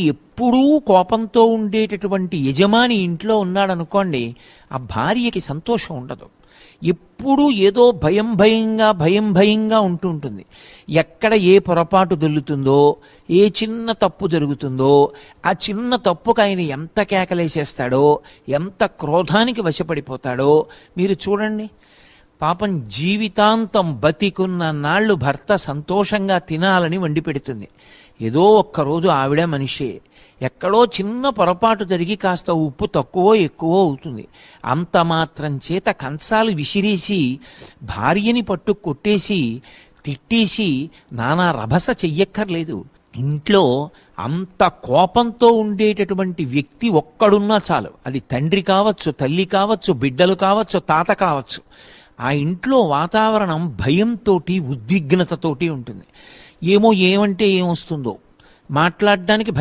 ఎప్పుడూ కోపంతో ఉండేటటువంటి యజమాని ఇంట్లో ఉన్నాడనుకోండి, ఆ భార్యకి సంతోషం ఉండదు. ఎప్పుడూ ఏదో భయంగా ఉంటుంటుంది. ఎక్కడ ఏ పొరపాటు దొల్లుతుందో, ఏ చిన్న తప్పు జరుగుతుందో, ఆ చిన్న తప్పుకు ఆయన ఎంత కేకలేసేస్తాడో, ఎంత క్రోధానికి వశపడిపోతాడో మీరు చూడండి. పాపం జీవితాంతం బతికున్న నాళ్ళు భర్త సంతోషంగా తినాలని వండి పెడుతుంది. ఏదో ఒక్కరోజు ఆవిడ మనిషే, ఎక్కడో చిన్న పొరపాటు జరిగి కాస్త ఉప్పు తక్కువో ఎక్కువో అవుతుంది. అంత మాత్రం చేత కంచాలు విసిరేసి భార్యని పట్టు కొట్టేసి తిట్టేసి నానా రభస చెయ్యక్కర్లేదు. ఇంట్లో అంత కోపంతో ఉండేటటువంటి వ్యక్తి ఒక్కడున్నా చాలు. అది తండ్రి కావచ్చు, తల్లి కావచ్చు, బిడ్డలు కావచ్చు, తాత కావచ్చు. ఆ ఇంట్లో వాతావరణం భయంతోటి ఉద్విగ్నతతోటి ఉంటుంది. ఏమంటే ఏమొస్తుందో మాట్లాడడానికి